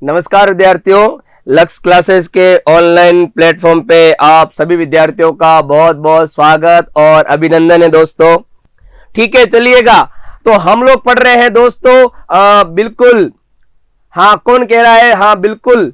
नमस्कार विद्यार्थियों, लक्ष्य क्लासेस के ऑनलाइन प्लेटफॉर्म पे आप सभी विद्यार्थियों का बहुत बहुत स्वागत और अभिनंदन है दोस्तों। ठीक है, चलिएगा। तो हम लोग पढ़ रहे हैं दोस्तों बिल्कुल। हाँ, कौन कह रहा है? हाँ बिल्कुल,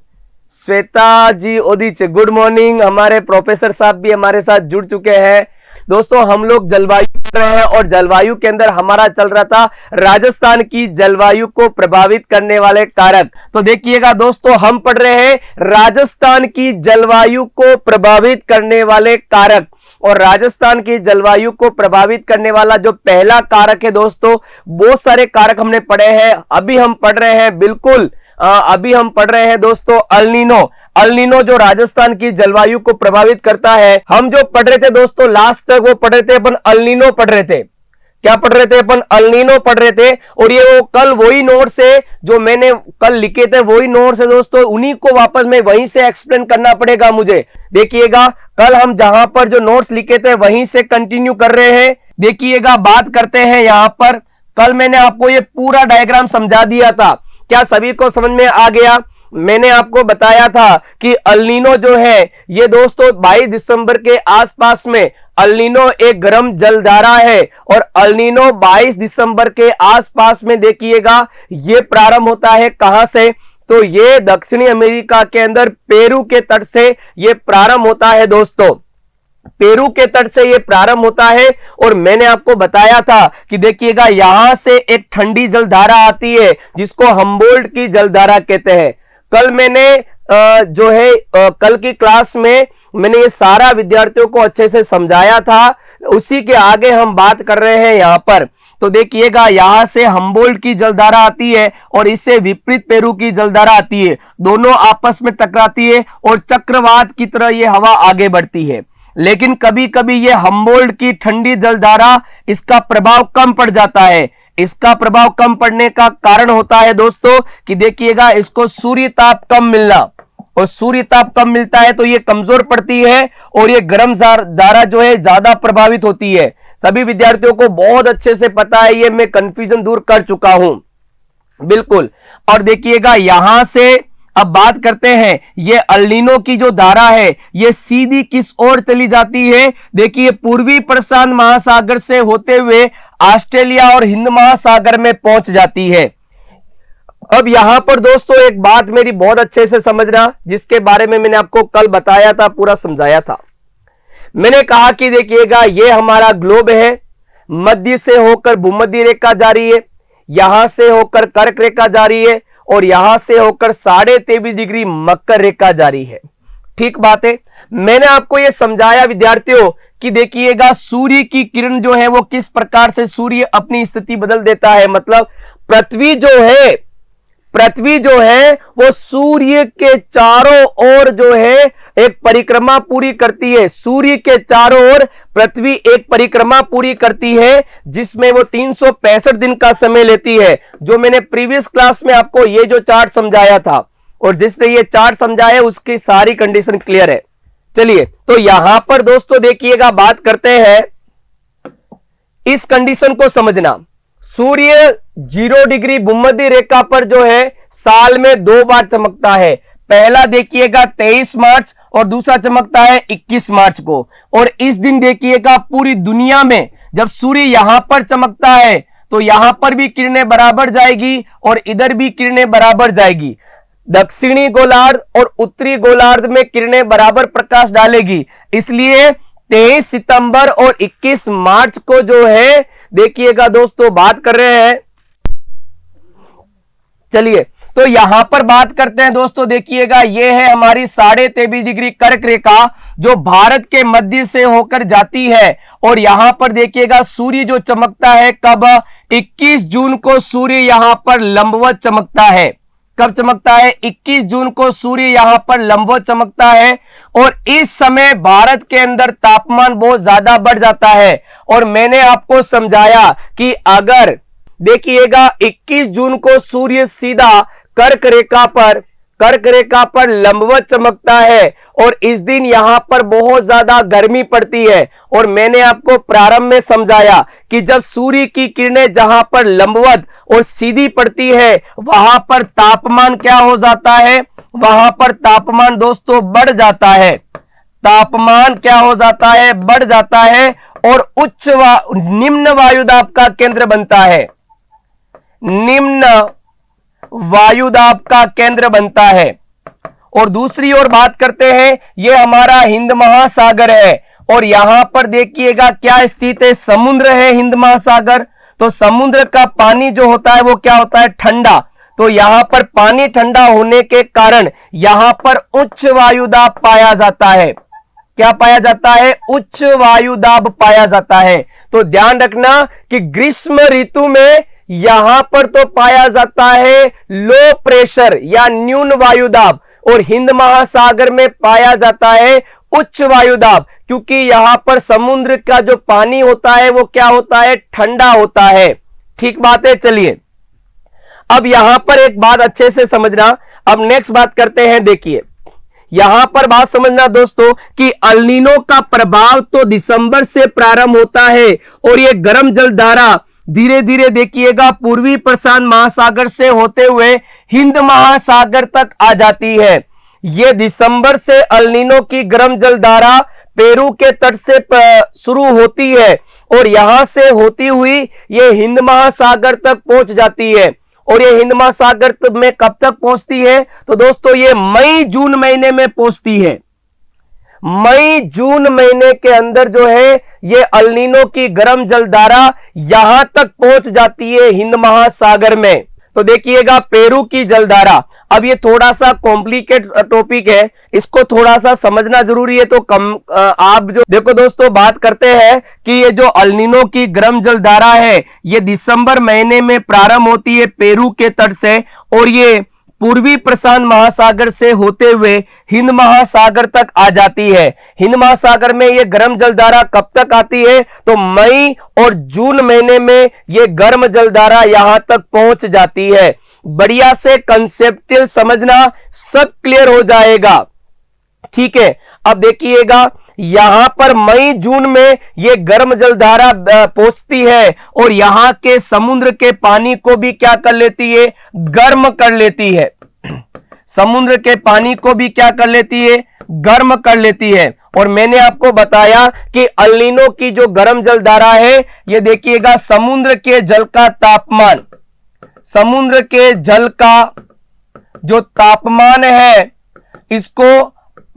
श्वेता जी ओदिच, गुड मॉर्निंग। हमारे प्रोफेसर साहब भी हमारे साथ जुड़ चुके हैं। दोस्तों हम लोग जलवायु पढ़ रहे हैं और जलवायु के अंदर हमारा चल रहा था राजस्थान की जलवायु को प्रभावित करने वाले कारक। तो देखिएगा दोस्तों, हम पढ़ रहे हैं राजस्थान की जलवायु को प्रभावित करने वाले कारक। और राजस्थान की जलवायु को प्रभावित करने वाला जो पहला कारक है दोस्तों, बहुत सारे कारक हमने पढ़े हैं। अभी हम पढ़ रहे हैं बिल्कुल अभी हम पढ़ रहे हैं दोस्तों अल नीनो। अल नीनो जो राजस्थान की जलवायु को प्रभावित करता है। हम जो पढ़ रहे थे दोस्तों लास्ट तक, वो पढ़ रहे थे अपन अल नीनो पढ़ रहे थे। क्या पढ़ रहे थे अपन? अल नीनो पढ़ रहे थे। और ये वो कल वही नोट्स है जो मैंने कल लिखे थे, वही नोट्स है दोस्तों। उन्हीं को वापस में वहीं से एक्सप्लेन करना पड़ेगा मुझे। देखिएगा, कल हम जहां पर जो नोट्स लिखे थे वहीं से कंटिन्यू कर रहे हैं। देखिएगा, बात करते हैं यहां पर। कल मैंने आपको ये पूरा डायग्राम समझा दिया था। क्या सभी को समझ में आ गया? मैंने आपको बताया था कि अल नीनो जो है ये दोस्तों 22 दिसंबर के आसपास में अल नीनो एक गर्म जलधारा है। और अल नीनो 22 दिसंबर के आसपास में देखिएगा ये प्रारंभ होता है। कहां से? तो ये दक्षिणी अमेरिका के अंदर पेरू के तट से ये प्रारंभ होता है दोस्तों। पेरू के तट से ये प्रारंभ होता है। और मैंने आपको बताया था कि देखिएगा यहां से एक ठंडी जलधारा आती है जिसको हम्बोल्ट की जलधारा कहते हैं। कल मैंने जो है कल की क्लास में मैंने ये सारा विद्यार्थियों को अच्छे से समझाया था। उसी के आगे हम बात कर रहे हैं यहां पर। तो देखिएगा यहां से हम्बोल्ट की जलधारा आती है और इससे विपरीत पेरू की जलधारा आती है। दोनों आपस में टकराती है और चक्रवात की तरह ये हवा आगे बढ़ती है। लेकिन कभी कभी ये हम्बोल्ट की ठंडी जलधारा इसका प्रभाव कम पड़ जाता है। इसका प्रभाव कम पड़ने का कारण होता है दोस्तों कि देखिएगा इसको सूर्य ताप कम मिलना। और सूर्य ताप कम मिलता है तो ये कमजोर पड़ती है और ये गर्म धारा जो है ज्यादा प्रभावित होती है। सभी विद्यार्थियों को बहुत अच्छे से पता है, ये मैं कंफ्यूजन दूर कर चुका हूं बिल्कुल। और देखिएगा यहां से अब बात करते हैं, ये अल नीनो की जो धारा है ये सीधी किस ओर चली जाती है? देखिए पूर्वी प्रशांत महासागर से होते हुए ऑस्ट्रेलिया और हिंद महासागर में पहुंच जाती है। अब यहां पर दोस्तों एक बात मेरी बहुत अच्छे से समझना, जिसके बारे में मैंने आपको कल बताया था, पूरा समझाया था। मैंने कहा कि देखिएगा ये हमारा ग्लोब है, मध्य से होकर भूमध्य रेखा जा रही है, यहां से होकर कर्क रेखा जा रही है और यहां से होकर 23.5 डिग्री मकर रेखा जारी है। ठीक बात है। मैंने आपको यह समझाया विद्यार्थियों कि देखिएगा सूर्य की किरण जो है वो किस प्रकार से सूर्य अपनी स्थिति बदल देता है। मतलब पृथ्वी जो है वो सूर्य के चारों ओर जो है एक परिक्रमा पूरी करती है। सूर्य के चारों ओर पृथ्वी एक परिक्रमा पूरी करती है जिसमें वो 365 दिन का समय लेती है। जो मैंने प्रीवियस क्लास में आपको ये जो चार्ट समझाया था और जिसने ये चार्ट समझाया उसकी सारी कंडीशन क्लियर है। चलिए, तो यहां पर दोस्तों देखिएगा बात करते हैं, इस कंडीशन को समझना। सूर्य 0 डिग्री भूमध्य रेखा पर जो है साल में 2 बार चमकता है। पहला देखिएगा 23 मार्च और दूसरा चमकता है 21 मार्च को। और इस दिन देखिएगा पूरी दुनिया में जब सूर्य यहां पर चमकता है तो यहां पर भी किरणें बराबर जाएगी और इधर भी किरणें बराबर जाएगी। दक्षिणी गोलार्ध और उत्तरी गोलार्ध में किरणें बराबर प्रकाश डालेगी। इसलिए 23 सितंबर और 21 मार्च को जो है देखिएगा दोस्तों बात कर रहे हैं। चलिए, तो यहां पर बात करते हैं दोस्तों। देखिएगा ये है हमारी 23.5 डिग्री कर्क रेखा जो भारत के मध्य से होकर जाती है। और यहां पर देखिएगा सूर्य जो चमकता है कब? 21 जून को सूर्य यहां पर लंबवत चमकता है। कब चमकता है? 21 जून को सूर्य यहां पर लंबवत चमकता है। और इस समय भारत के अंदर तापमान बहुत ज्यादा बढ़ जाता है। और मैंने आपको समझाया कि अगर देखिएगा 21 जून को सूर्य सीधा कर्क कर्क रेखा पर लंबवत चमकता है और इस दिन यहां पर बहुत ज्यादा गर्मी पड़ती है। और मैंने आपको प्रारंभ में समझाया कि जब सूर्य की किरणें जहां पर लंबवत और सीधी पड़ती है वहां पर तापमान क्या हो जाता है, वहां पर तापमान दोस्तों बढ़ जाता है। तापमान क्या हो जाता है, बढ़ जाता है और निम्न वायुदाब का केंद्र बनता है। निम्न वायुदाब का केंद्र बनता है। और दूसरी ओर बात करते हैं, यह हमारा हिंद महासागर है और यहां पर देखिएगा क्या स्थित है, समुद्र है हिंद महासागर। तो समुद्र का पानी जो होता है वो क्या होता है, ठंडा। तो यहां पर पानी ठंडा होने के कारण यहां पर उच्च वायुदाब पाया जाता है। क्या पाया जाता है, उच्च वायुदाब पाया जाता है। तो ध्यान रखना कि ग्रीष्म ऋतु में यहां पर तो पाया जाता है लो प्रेशर या न्यून वायुदाब और हिंद महासागर में पाया जाता है उच्च वायुदाब, क्योंकि यहां पर समुद्र का जो पानी होता है वो क्या होता है, ठंडा होता है। ठीक बात है। चलिए अब यहां पर एक बात अच्छे से समझना। अब नेक्स्ट बात करते हैं। देखिए यहां पर बात समझना दोस्तों कि अल नीनो का प्रभाव तो दिसंबर से प्रारंभ होता है और ये गर्म जलधारा धीरे धीरे देखिएगा पूर्वी प्रशांत महासागर से होते हुए हिंद महासागर तक आ जाती है। ये दिसंबर से अल नीनो की गर्म जलधारा पेरू के तट से शुरू होती है और यहां से होती हुई ये हिंद महासागर तक पहुंच जाती है। और ये हिंद महासागर में कब तक पहुंचती है, तो दोस्तों ये मई जून महीने में पहुंचती है। मई जून महीने के अंदर जो है ये अल नीनो की गर्म जलधारा यहां तक पहुंच जाती है हिंद महासागर में। तो देखिएगा पेरू की जलधारा, अब ये थोड़ा सा कॉम्प्लिकेट टॉपिक है, इसको थोड़ा सा समझना जरूरी है। तो आप जो देखो दोस्तों बात करते हैं कि ये जो अल नीनो की गर्म जलधारा है ये दिसंबर महीने में प्रारंभ होती है पेरू के तट से और ये पूर्वी प्रशांत महासागर से होते हुए हिंद महासागर तक आ जाती है। हिंद महासागर में ये गर्म जलधारा कब तक आती है, तो मई और जून महीने में ये गर्म जलधारा यहां तक पहुंच जाती है। बढ़िया से कंसेप्चुअल समझना, सब क्लियर हो जाएगा। ठीक है। अब देखिएगा यहां पर मई जून में ये गर्म जलधारा पहुंचती है और यहां के समुद्र के पानी को भी क्या कर लेती है, गर्म कर लेती है। समुद्र के पानी को भी क्या कर लेती है, गर्म कर लेती है। और मैंने आपको बताया कि अल नीनो की जो गर्म जलधारा है ये देखिएगा समुद्र के जल का तापमान, समुद्र के जल का जो तापमान है इसको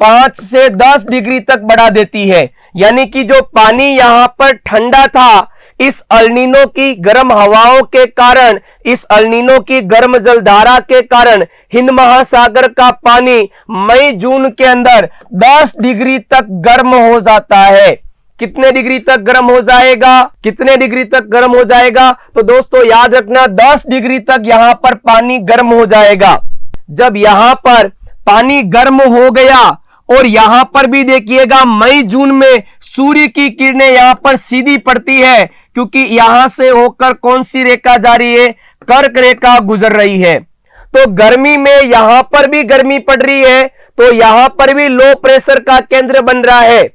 5 से 10 डिग्री तक बढ़ा देती है। यानी कि जो पानी यहां पर ठंडा था, इस अल नीनो की गर्म हवाओं के कारण, इस अल नीनो की गर्म जलधारा के कारण हिंद महासागर का पानी मई जून के अंदर 10 डिग्री तक गर्म हो जाता है। कितने डिग्री तक गर्म हो जाएगा, कितने डिग्री तक गर्म हो जाएगा, तो दोस्तों याद रखना 10 डिग्री तक यहां पर पानी गर्म हो जाएगा। जब यहां पर पानी गर्म हो गया और यहां पर भी देखिएगा मई जून में सूर्य की किरणें यहां पर सीधी पड़ती है, क्योंकि यहां से होकर कौन सी रेखा जा रही है, कर्क रेखा गुजर रही है। तो गर्मी में यहां पर भी गर्मी पड़ रही है, तो यहां पर भी लो प्रेशर का केंद्र बन रहा है।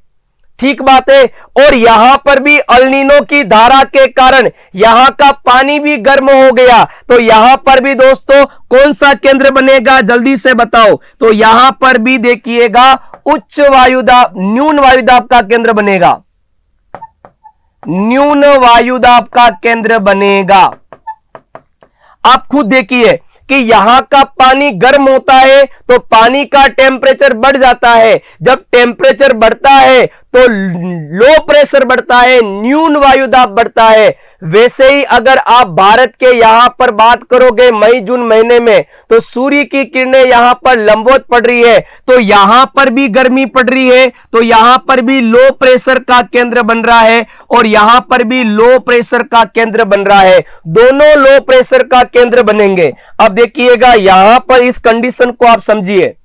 ठीक बात है। और यहां पर भी अल नीनो की धारा के कारण यहां का पानी भी गर्म हो गया, तो यहां पर भी दोस्तों कौन सा केंद्र बनेगा, जल्दी से बताओ। तो यहां पर भी देखिएगा उच्च वायुदाब, न्यून वायुदाब का केंद्र बनेगा, न्यून वायुदाब का केंद्र बनेगा। आप खुद देखिए कि यहां का पानी गर्म होता है तो पानी का टेम्परेचर बढ़ जाता है। जब टेम्परेचर बढ़ता है तो लो प्रेशर बढ़ता है, न्यून वायुदाब बढ़ता है। वैसे ही अगर आप भारत के यहां पर बात करोगे मई जून महीने में, तो सूर्य की किरणें यहां पर लंबवत पड़ रही है, तो यहां पर भी गर्मी पड़ रही है, तो यहां पर भी लो प्रेशर का केंद्र बन रहा है और यहां पर भी लो प्रेशर का केंद्र बन रहा है। दोनों लो प्रेशर का केंद्र बनेंगे। अब देखिएगा यहां पर इस कंडीशन को आप समझिए,